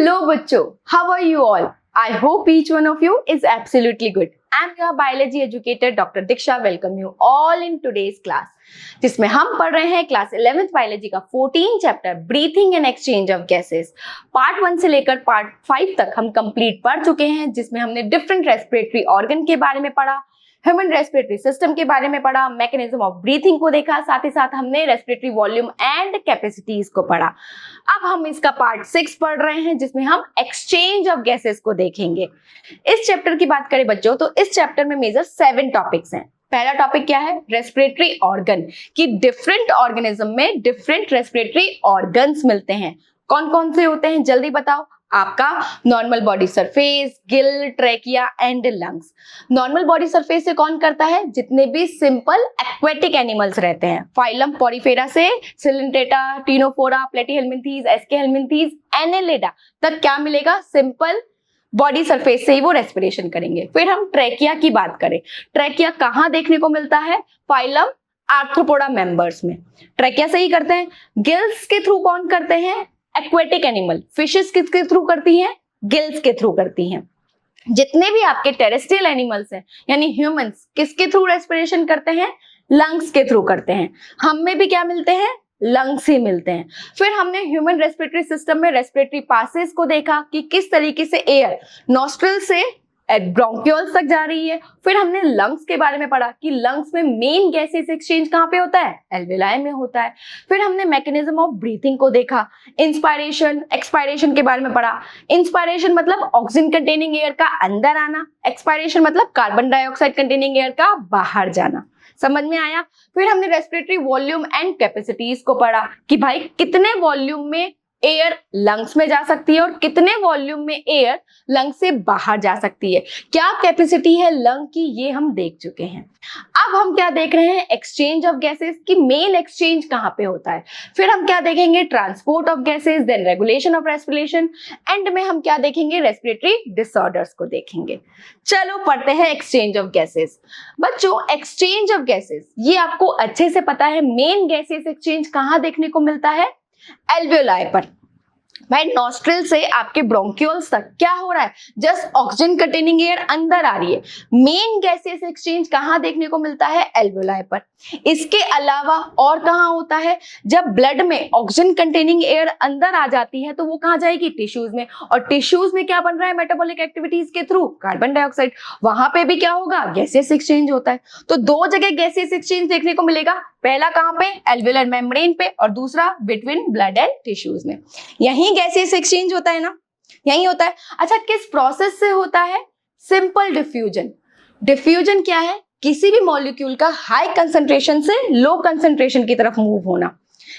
Hello बच्चों, how are you all? I hope each one of you is absolutely good. I'm your biology educator Dr. Diksha. Welcome you all in today's class, जिसमें हम पढ़ रहे हैं class 11th biology का 14 chapter breathing and exchange of gases. Part 1 से लेकर part 5 तक हम कंप्लीट पढ़ चुके हैं, जिसमें हमने डिफरेंट रेस्पिरेटरी ऑर्गन के बारे में पढ़ा, ह्यूमन रेस्पिरेटरी सिस्टम के बारे में पढ़ा, मैकेनिज्म ऑफ ब्रीथिंग को देखा, साथ ही साथ हमने रेस्पिरेटरी वॉल्यूम एंड कैपेसिटीज को पढ़ा। अब हम इसका पार्ट 6 पढ़ रहे हैं, जिसमें हम एक्सचेंज ऑफ गैसेस को देखेंगे। इस चैप्टर की बात करें बच्चों, तो इस चैप्टर में मेजर 7 टॉपिक्स हैं। पहला टॉपिक क्या है? रेस्पिरेटरी ऑर्गन, कि डिफरेंट ऑर्गेनिज्म में डिफरेंट रेस्पिरेटरी ऑर्गन्स मिलते हैं। कौन कौन से होते हैं जल्दी बताओ। आपका normal body surface, Gill, trachea and lungs. Normal body surface से कौन करता है? जितने भी सिंपल एक्वेटिक एनिमल्स रहते हैं, फाइलम पॉरीफेरा से सिलेंटेटा, टीनोफोरा, प्लेटीहेल्मिन्थीज, एस्केहेल्मिन्थीज, एनेलिडा तक क्या मिलेगा? सिंपल बॉडी सरफेस से ही वो रेस्पिरेशन करेंगे। फिर हम ट्रैकिया की बात करें, ट्रैकिया कहाँ देखने को मिलता है? फाइलम आर्थ्रोपोडा मेंबर्स में ट्रैकिया से ही करते हैं। गिल्स के थ्रू कौन करते हैं? Aquatic animal. फिशेस किसके थ्रू करती हैं? गिल्स के थ्रू करती हैं। जितने भी आपके टेरेस्ट्रियल एनिमल्स हैं, यानी ह्यूमंस, किसके थ्रू रेस्पिरेशन करते हैं? लंग्स के थ्रू करते हैं। हम में भी क्या मिलते हैं? लंग्स ही मिलते हैं। फिर हमने ह्यूमन रेस्पिरेटरी सिस्टम में रेस्पिरेटरी पासेस को देखा कि किस तरीके से एयर नॉस्ट्रल से ब्रोंक्यूल्स तक जा रही है। फिर हमने लंग्स के बारे में पढ़ा कि लंग्स में मेन गैसेस एक्सचेंज कहाँ पे होता है? एल्वेलाई में होता है। फिर हमने मैकेनिज्म ऑफ ब्रीथिंग को देखा, इंस्पायरेशन, एक्सपायरेशन के बारे में पढ़ा। इंस्पायरेशन मतलब ऑक्सीजन कंटेनिंग एयर का अंदर आना, एक्सपायरेशन मतलब कार्बन डाइऑक्साइड कंटेनिंग एयर का बाहर जाना। समझ में आया? फिर हमने रेस्पिरेटरी वॉल्यूम एंड कैपेसिटीज को पढ़ा कि भाई कितने वॉल्यूम में एयर लंग्स में जा सकती है और कितने वॉल्यूम में एयर लंग्स से बाहर जा सकती है, क्या कैपेसिटी है लंग की, ये हम देख चुके हैं। अब हम क्या देख रहे हैं? एक्सचेंज ऑफ गैसेस की मेन एक्सचेंज कहाँ पे होता है। फिर हम क्या देखेंगे? Transport of gases, then regulation of respiration, and में हम क्या देखेंगे? रेस्पिरेटरी डिसऑर्डर्स को देखेंगे। चलो पढ़ते हैं एक्सचेंज ऑफ गैसेस। बच्चों, एक्सचेंज ऑफ गैसेस ये आपको अच्छे से पता है, मेन गैसेस एक्सचेंज कहाँ देखने को मिलता है? एल्वेओलाई पर। भाई नॉस्ट्रिल से आपके ब्रोंक्यूल्स तक क्या हो रहा है? जस्ट ऑक्सीजन कंटेनिंग एयर अंदर आ रही है। मेन गैसेस एक्सचेंज कहाँ देखने को मिलता है? एल्वेओलाई पर। इसके अलावा और कहाँ होता है? जब ब्लड में ऑक्सीजन कंटेनिंग एयर अंदर आ जाती है तो वो कहाँ जाएगी? टिश्यूज में। और टिश्यूज में क्या बन रहा है? मेटाबॉलिक एक्टिविटीज के थ्रू कार्बन डाइऑक्साइड। वहां पे भी क्या होगा? गैसेस एक्सचेंज होता है। तो दो जगह गैसेस एक्सचेंज देखने को मिलेगा, पहला कहाँ पे? एल्वेओलर मेम्ब्रेन पे, और दूसरा बिटवीन ब्लड एंड टिश्यूज में। यही गैसेस एक्सचेंज होता है ना, यही होता है। अच्छा, किस प्रोसेस से होता है? Simple diffusion. डिफ्यूजन क्या है? किसी भी मॉलिक्यूल का हाई कंसंट्रेशन से लो कंसंट्रेशन की तरफ मूव होना,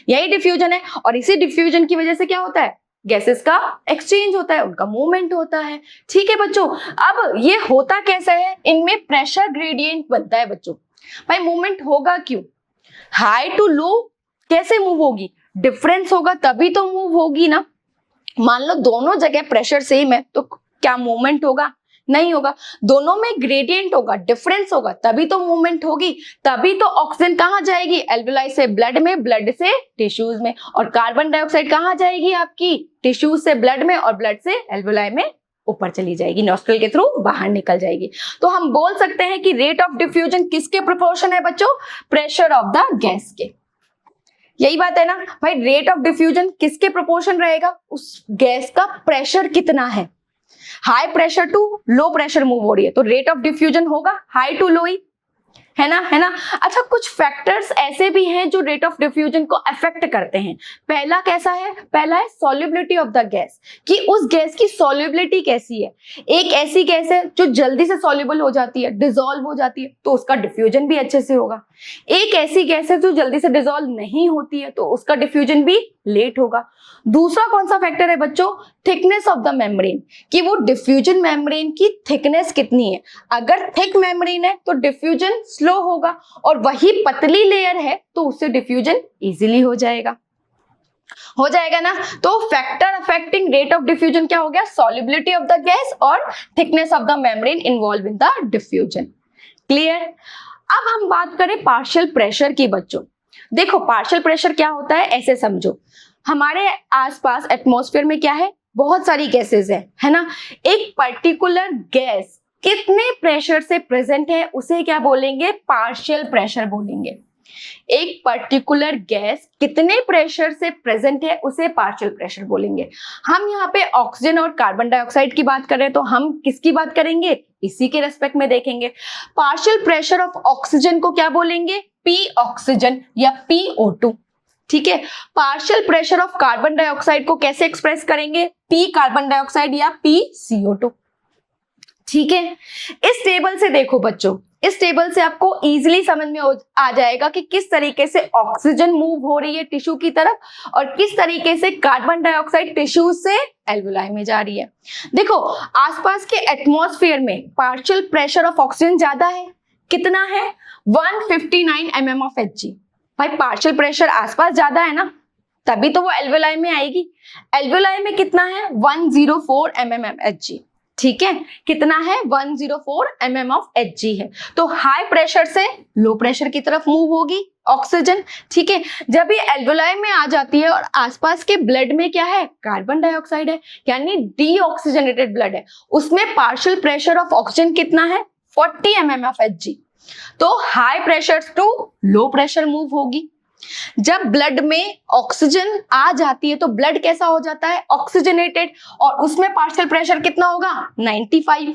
यही डिफ्यूजन है। और इसी डिफ्यूजन की वजह से क्या होता है? गैसेस का एक्सचेंज होता है, उनका मूवमेंट होता है। ठीक है बच्चों, अब ये होता कैसे है? इनमें प्रेशर ग्रेडियंट बनता है बच्चों। भाई मूवमेंट होगा क्यों? हाई टू लो कैसे मूव होगी? डिफरेंस होगा तभी तो मूव होगी ना। मान लो दोनों जगह प्रेशर सेम है तो क्या मूवमेंट होगा? नहीं होगा। दोनों में ग्रेडियंट होगा, डिफरेंस होगा, तभी तो मूवमेंट होगी। तभी तो ऑक्सीजन कहाँ जाएगी? एल्वेओलाई से ब्लड में, ब्लड से टिश्यूज में। और कार्बन डाइऑक्साइड कहाँ जाएगी आपकी? टिश्यूज से ब्लड में, और ब्लड से एल्वेओलाई में ऊपर चली जाएगी, नॉस्ट्रल के थ्रू बाहर निकल जाएगी। तो हम बोल सकते हैं कि रेट ऑफ डिफ्यूजन किसके प्रोपोर्शन है बच्चों? प्रेशर ऑफ द गैस के। यही बात है ना भाई, रेट ऑफ डिफ्यूजन किसके प्रोपोर्शन रहेगा? उस गैस का प्रेशर कितना है। High pressure to low pressure move हो रही है तो रेट ऑफ डिफ्यूजन होगा हाई टू लो ही, है ना, है ना। अच्छा, कुछ फैक्टर्स ऐसे भी हैं जो रेट ऑफ डिफ्यूजन को अफेक्ट करते हैं। पहला कैसा है? पहला है सॉल्युबिलिटी ऑफ द गैस, कि उस गैस की सॉल्युबिलिटी कैसी है। एक ऐसी गैस है जो जल्दी से सॉल्युबल हो जाती है, डिसॉल्व हो जाती है, तो उसका डिफ्यूजन भी अच्छे से होगा। एक ऐसी गैस है जो जल्दी से डिसॉल्व नहीं होती है, तो उसका डिफ्यूजन भी लेट होगा। दूसरा कौन सा फैक्टर है बच्चों? थिकनेस ऑफ द मेम्ब्रेन, कि वो डिफ्यूजन मेम्ब्रेन की थिकनेस कितनी है। अगर थिक मेम्ब्रेन है तो डिफ्यूजन स्लो होगा, और वही पतली लेयर है तो उससे डिफ्यूजन इजीली हो जाएगा ना। तो factor affecting rate of diffusion क्या हो गया? सॉल्युबिलिटी ऑफ द गैस और thickness of the membrane involve in the diffusion. Clear? अब हम बात करें पार्शियल प्रेशर की बच्चों। देखो पार्शियल प्रेशर क्या होता है, ऐसे समझो, हमारे आसपास एटमॉस्फेयर में क्या है? बहुत सारी गैसेस है ना। एक पर्टिकुलर गैस कितने प्रेशर से प्रेजेंट है उसे क्या बोलेंगे, पार्शियल प्रेशर बोलेंगे। एक पर्टिकुलर गैस कितने प्रेशर से प्रेजेंट है उसे पार्शियल प्रेशर बोलेंगे। हम यहाँ पे ऑक्सीजन और कार्बन डाइऑक्साइड की बात करें तो हम किसकी बात करेंगे, इसी के रेस्पेक्ट में देखेंगे। पार्शियल प्रेशर ऑफ ऑक्सीजन को क्या बोलेंगे, पी ऑक्सीजन या PO2, ठीक है। Partial pressure of carbon dioxide को कैसे एक्सप्रेस करेंगे, पी कार्बन डाइऑक्साइड या PCO2, ठीक है। इस टेबल से देखो बच्चों, इस टेबल से आपको इजीली समझ में आ जाएगा कि किस तरीके से ऑक्सीजन मूव हो रही है टिश्यू की तरफ और किस तरीके से कार्बन डाइऑक्साइड टिश्यू से एल्वुलाई में जा रही है। देखो आसपास के एटमॉस्फेयर में पार्शियल प्रेशर ऑफ ऑक्सीजन ज्यादा है, कितना है, 159 mm of Hg। भाई पार्शियल प्रेशर आसपास ज्यादा है ना, तभी तो वो एल्वुलाई में आएगी। एल्वुलाई में कितना है, 104 mm of Hg, ठीक है। कितना है, 104 mm of Hg है। तो हाई प्रेशर से लो प्रेशर की तरफ मूव होगी ऑक्सीजन, ठीक है। जब ये एल्वुलाई में आ जाती है और आसपास के ब्लड में क्या है, कार्बन डाइऑक्साइड है, यानी डीऑक्सीजनेटेड ब्लड है, उसमें पार्शियल प्रेशर ऑफ ऑक्सीजन कितना है, 40 mm of Hg। तो high pressure to low pressure move होगी। जब ब्लड में ऑक्सीजन आ जाती है तो ब्लड कैसा हो जाता है, ऑक्सीजनेटेड, और उसमें पार्शियल प्रेशर कितना होगा, 95।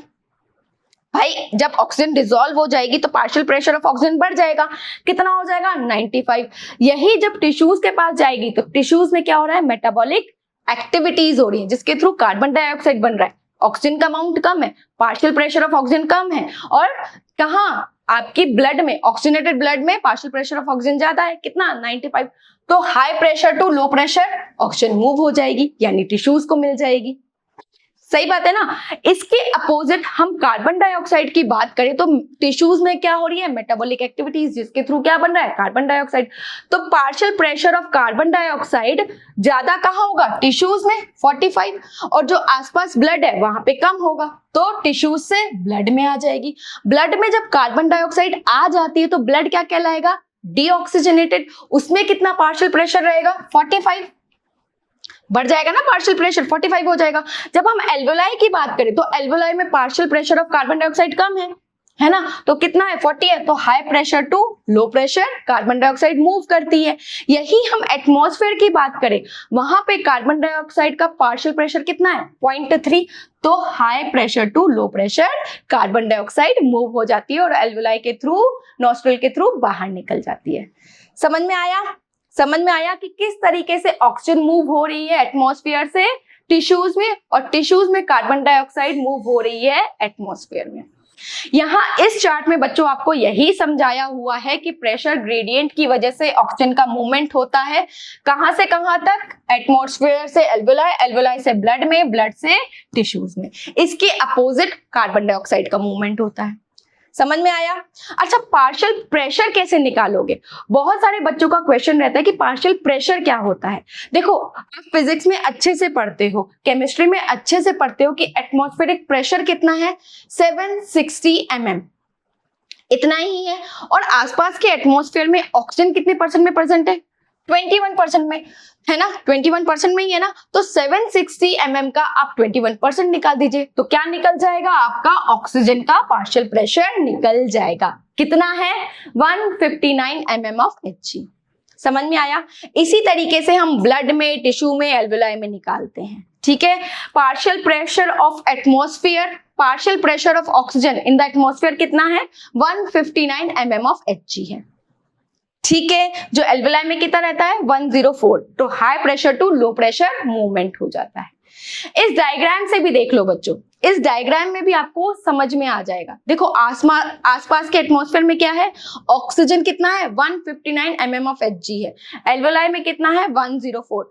भाई जब ऑक्सीजन डिसॉल्व हो जाएगी तो पार्शियल प्रेशर ऑफ ऑक्सीजन बढ़ जाएगा, कितना हो जाएगा, 95। यही जब टिश्यूज के पास जाएगी तो टिश्यूज में क्या हो रहा है, मेटाबॉलिक एक्टिविटीज हो रही है जिसके थ्रू कार्बन डाइऑक्साइड बन रहा है। ऑक्सीजन का अमाउंट कम है, पार्शियल प्रेशर ऑफ ऑक्सीजन कम है, और कहाँ, आपकी ब्लड में, ऑक्सीजनेटेड ब्लड में पार्शियल प्रेशर ऑफ ऑक्सीजन ज्यादा है, कितना, 95। तो high pressure to low pressure oxygen move हो जाएगी, यानी टिश्यूज को मिल जाएगी। सही बात है ना। इसके अपोजिट हम कार्बन डाइऑक्साइड की बात करें तो टिश्यूज में क्या हो रही है, मेटाबॉलिक एक्टिविटीज, जिसके थ्रू क्या बन रहा है, कार्बन डाइऑक्साइड। तो partial pressure of carbon dioxide ज्यादा कहाँ होगा, टिश्यूज में 45, और जो आसपास ब्लड है वहां पे कम होगा, तो टिश्यूज से ब्लड में आ जाएगी। ब्लड में जब कार्बन डाइऑक्साइड आ जाती है तो ब्लड क्या कहलाएगा, डीऑक्सीजनेटेड। उसमें कितना पार्शियल प्रेशर रहेगा, 45, बढ़ जाएगा ना पार्शियल प्रेशर, 45 हो जाएगा। जब हम एल्वुलाई की बात करें तो एल्वुलाई में partial pressure of carbon dioxide कम है ना, तो कितना है, 40 है। तो high pressure to low pressure carbon dioxide move करती है। यही हम एटमॉस्फेयर की बात करें, वहां पे कार्बन डाइऑक्साइड का पार्शियल प्रेशर कितना है, 0.3। तो high pressure to low pressure carbon dioxide move हो जाती है और एल्वुलाई के थ्रू, नॉस्ट्रल के थ्रू बाहर निकल जाती है। समझ में आया, समझ में आया कि किस तरीके से ऑक्सीजन मूव हो रही है एटमॉस्फेयर से टिश्यूज में, और टिश्यूज में कार्बन डाइऑक्साइड मूव हो रही है एटमॉस्फेयर में। यहाँ इस चार्ट में बच्चों आपको यही समझाया हुआ है कि प्रेशर ग्रेडियंट की वजह से ऑक्सीजन का मूवमेंट होता है, कहां से कहां तक, एटमॉस्फेयर से एल्वुलाई, एल्वुलाई से ब्लड में, ब्लड से टिश्यूज में। इसके अपोजिट कार्बन डाइऑक्साइड का मूवमेंट होता है। समझ में आया। अच्छा, पार्शियल प्रेशर कैसे निकालोगे, बहुत सारे बच्चों का क्वेश्चन रहता है कि पार्शियल प्रेशर क्या होता है। देखो आप फिजिक्स में अच्छे से पढ़ते हो, केमिस्ट्री में अच्छे से पढ़ते हो कि एटमॉस्फेरिक प्रेशर कितना है, 760 mm, इतना ही है। और आसपास के एटमॉस्फेयर में ऑक्सीजन कितने परसेंट में प्रेजेंट है, 21% में, है ना, 21% में ही है ना। तो 760 mm का आप 21% निकाल दीजिए तो क्या निकल जाएगा, आपका ऑक्सीजन का पार्शियल प्रेशर निकल जाएगा। कितना है, 159 mm of Hg। समझ में आया। इसी तरीके से हम ब्लड में, टिश्यू में, एल्वुलाई में निकालते हैं, ठीक है। Partial pressure of atmosphere, partial pressure of oxygen in the atmosphere कितना है, 159 mm of Hg है, ठीक है। जो एल्वुलाई में कितना रहता है, 104। तो high pressure to low pressure movement हो जाता है। इस डायग्राम से भी देख लो बच्चों, इस डायग्राम में भी आपको समझ में आ जाएगा। देखो आसपास के एटमॉस्फेयर में क्या है, ऑक्सीजन कितना है, 159 mm of Hg है, एल्वुलाई में कितना है, 104।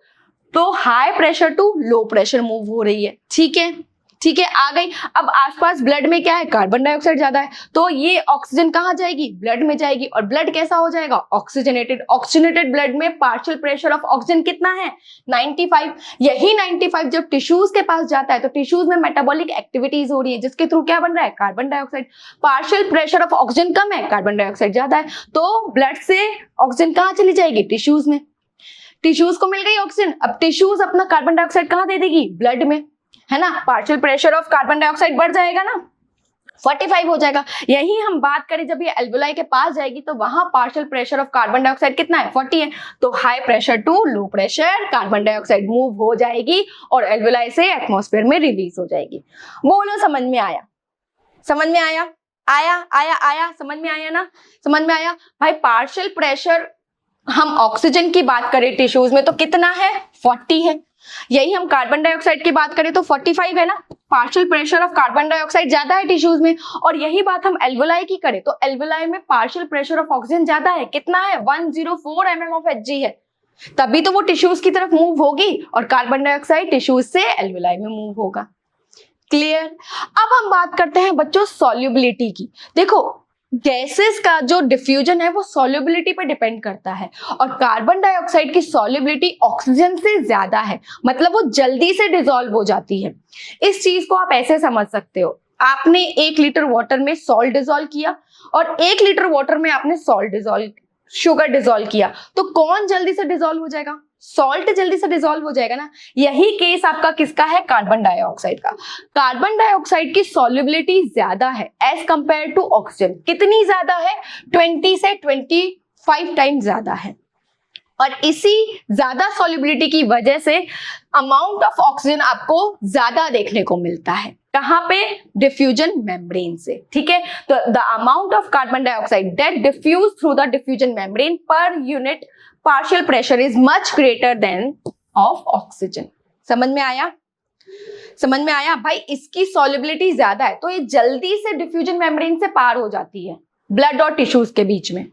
तो high pressure to low pressure move हो रही है, ठीक है, ठीक है, आ गई। अब आसपास ब्लड में क्या है, कार्बन डाइऑक्साइड ज्यादा है, तो ये ऑक्सीजन कहाँ जाएगी, ब्लड में जाएगी, और ब्लड कैसा हो जाएगा, ऑक्सीजनेटेड। ऑक्सीजनेटेड ब्लड में पार्शियल प्रेशर ऑफ ऑक्सीजन कितना है, 95। यही 95 जब टिश्यूज के पास जाता है तो टिश्यूज में मेटाबॉलिक एक्टिविटीज हो रही है जिसके थ्रू क्या बन रहा है, carbon dioxide. Partial pressure of oxygen कम है, कार्बन डाइऑक्साइड ज्यादा है, तो ब्लड से ऑक्सीजन कहाँ चली जाएगी, टिश्यूज में। टिश्यूज को मिल गई ऑक्सीजन, अब टिश्यूज अपना कार्बन डाइऑक्साइड कहाँ दे देगी, ब्लड में, है ना, partial pressure of carbon dioxide बढ़ जाएगा ना, 45 हो जाएगा। यही हम बात करें जब ये एल्वुलाई के पास जाएगी तो वहां partial pressure of carbon dioxide कितना है, 40 है, तो high pressure to low pressure carbon dioxide move हो जाएगी और एल्वुलाई से एटमॉस्फेयर में रिलीज हो जाएगी। बोलो समझ में आया, समझ में आया, आया समझ में आया ना, समझ में आया भाई। पार्शियल प्रेशर हम ऑक्सीजन की बात करें टिश्यूज में तो कितना है, 40 है। यही हम कार्बन डाइऑक्साइड की बात करें तो 45 है ना, partial pressure of carbon dioxide ज्यादा है टिश्यूज में। और यही बात हम एल्वुलाई की करें तो एल्वुलाई में पार्शियल प्रेशर ऑफ ऑक्सीजन ज्यादा है, कितना है, 104 mm ऑफ Hg है, तभी तो वो टिश्यूज की तरफ मूव होगी और कार्बन डाइऑक्साइड टिश्यूज से एल्वुलाई में मूव होगा। क्लियर। अब हम बात करते हैं बच्चों सॉल्युबिलिटी की। देखो गैसेस का जो डिफ्यूजन है वो सॉल्युबिलिटी पे डिपेंड करता है और कार्बन डाइऑक्साइड की सॉल्युबिलिटी ऑक्सीजन से ज्यादा है, मतलब वो जल्दी से डिसॉल्व हो जाती है। इस चीज को आप ऐसे समझ सकते हो, आपने 1 लीटर वाटर में सॉल्ट डिसॉल्व किया और 1 लीटर वाटर में आपने शुगर डिसॉल्व किया, तो कौन जल्दी से डिसॉल्व हो जाएगा, सॉल्ट जल्दी से डिसॉल्व हो जाएगा ना। यही केस आपका किसका है, कार्बन डाइऑक्साइड का। कार्बन डाइऑक्साइड की सॉल्युबिलिटी ज्यादा है एज कंपेयर टू ऑक्सीजन। कितनी ज्यादा है, 20 से 25 टाइम्स ज्यादा है। और इसी ज्यादा सॉल्युबिलिटी की वजह से अमाउंट ऑफ ऑक्सीजन आपको ज्यादा देखने को मिलता है। कहां पे, डिफ्यूजन मेम्ब्रेन से, ठीक है। तो the amount of carbon dioxide that diffuse through the diffusion membrane per unit partial pressure is much greater than of oxygen. समझ में आया, समझ में आया भाई। इसकी सॉल्युबिलिटी ज्यादा है तो ये जल्दी से डिफ्यूजन मेम्ब्रेन से पार हो जाती है ब्लड और टिश्यूज के बीच में।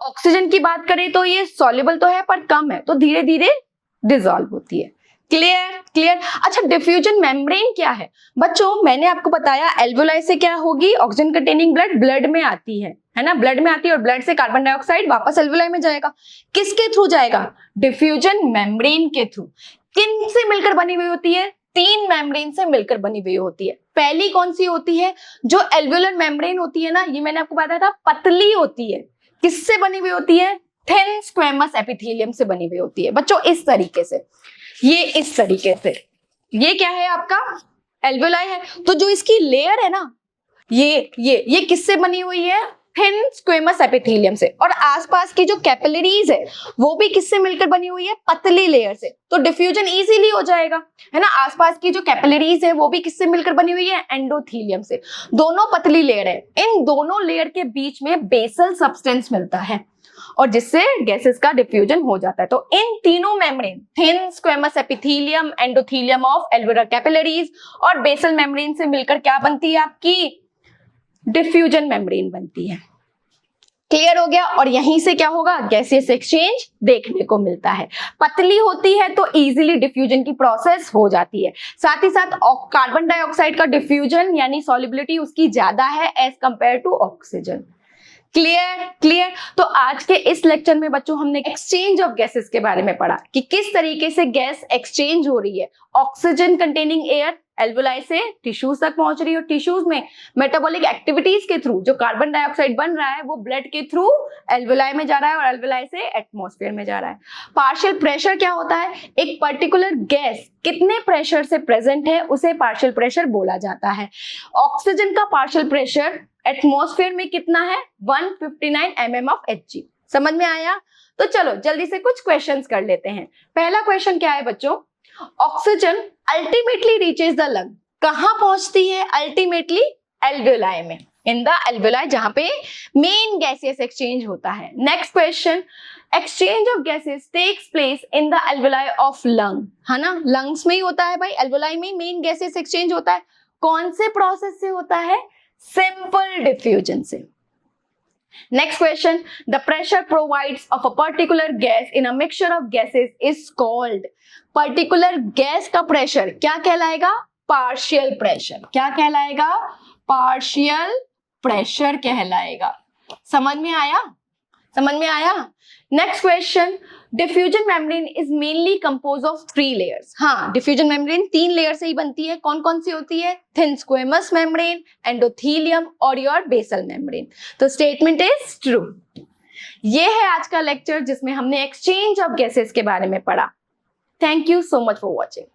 ऑक्सीजन की बात करें तो ये सॉल्युबल तो है पर कम है, तो धीरे धीरे डिसॉल्व होती है। Clear, clear. अच्छा डिफ्यूजन मेम्ब्रेन क्या है बच्चों, मैंने आपको बताया एल्वुलाई से क्या होगी, ऑक्सीजन कंटेनिंग ब्लड में आती है ना, ब्लड में आती है और ब्लड से कार्बन डाइऑक्साइड वापस एल्वुलाई में जाएगा। किसके थ्रू जाएगा, डिफ्यूजन मेम्ब्रेन के थ्रू। किन से मिलकर बनी हुई होती है, 3 मेम्ब्रेन से मिलकर बनी हुई होती है। पहली कौन सी होती है, जो एल्वुलर मेम्ब्रेन होती है ना, ये मैंने आपको बताया था पतली होती है। किससे बनी हुई होती है, थिन स्क्वेमस एपिथेलियम से बनी हुई होती है बच्चों। इस तरीके से, ये इस तरीके से, ये क्या है आपका एल्वुलाई है। तो जो इसकी लेयर है ना, ये किससे बनी हुई है, थिन स्क्वेमस एपिथेलियम से। और आसपास की जो कैपिलरीज है वो भी किससे मिलकर बनी हुई है, पतली लेयर से, तो डिफ्यूजन इजीली हो जाएगा, है ना। आसपास की जो कैपिलरीज है वो भी किससे मिलकर बनी हुई है, एंडोथेलियम से। दोनों पतली लेयर है, इन दोनों लेयर के बीच में बेसल सब्सटेंस मिलता है और जिससे गैसेस का डिफ्यूजन हो जाता है। तो इन तीनों membrane, thin squamous epithelium, endothelium of alveolar capillaries और बेसल मेम्ब्रेन से मिलकर क्या बनती है आपकी, डिफ्यूजन मेम्ब्रेन बनती है। क्लियर हो गया। और यहीं से क्या होगा, गैसियस एक्सचेंज देखने को मिलता है। पतली होती है तो इजीली डिफ्यूजन की प्रोसेस हो जाती है। साथ ही साथ कार्बन डाइऑक्साइड का डिफ्यूजन यानी सॉल्युबिलिटी उसकी ज्यादा है as compare to oxygen. Clear, clear. तो आज के इस लेक्चर में बच्चों हमने एक्सचेंज ऑफ गैसेस के बारे में पढ़ा कि किस तरीके से गैस एक्सचेंज हो रही है। ऑक्सीजन कंटेनिंग एयर एल्वुलाई से टिश्यूज तक पहुंच रही है और टिश्यूज में मेटाबॉलिक एक्टिविटीज के थ्रू जो कार्बन डाइऑक्साइड बन रहा है वो ब्लड के थ्रू एल्वुलाई में जा रहा है और एल्वुलाई से एटमॉस्फेयर में जा रहा है। पार्शियल प्रेशर क्या होता है, एक पर्टिकुलर गैस कितने प्रेशर से प्रेजेंट है उसे पार्शियल प्रेशर बोला जाता है। ऑक्सीजन का पार्शियल प्रेशर एटमॉस्फेयर में कितना है, 159 mm ऑफ Hg। समझ में आया। तो चलो जल्दी से कुछ क्वेश्चंस कर लेते हैं। पहला क्वेश्चन क्या है बच्चों, oxygen ultimately reaches the lung, कहां पहुंचती है अल्टीमेटली, एल्वुलाई में, इन द एल्वुलाई जहां पे मेन गैसियस एक्सचेंज होता है। Next question, exchange of gases takes place in the alveoli of lung, है ना, लंग्स में ही होता है भाई, एल्वुलाई में मेन गैसियस एक्सचेंज होता है। कौन से प्रोसेस से होता है, सिंपल डिफ्यूजन से। Next question, the pressure provides of a particular gas in a mixture of gases is called, particular gas का प्रेशर क्या कहलाएगा, पार्शियल प्रेशर। क्या कहलाएगा, पार्शियल प्रेशर कहलाएगा। समझ में आया, समझ में आया। Next question, diffusion membrane is mainly compose of 3 layers. हाँ, डिफ्यूजन मेम्ब्रेन 3 लेयर से ही बनती है। कौन कौन सी होती है, थिन स्क्वेमस मेम्ब्रेन, एंडोथेलियम और योर बेसल मेम्ब्रेन। तो स्टेटमेंट इज ट्रू। ये है आज का लेक्चर जिसमें हमने एक्सचेंज ऑफ गैसेस के बारे में पढ़ा। Thank you so much for watching.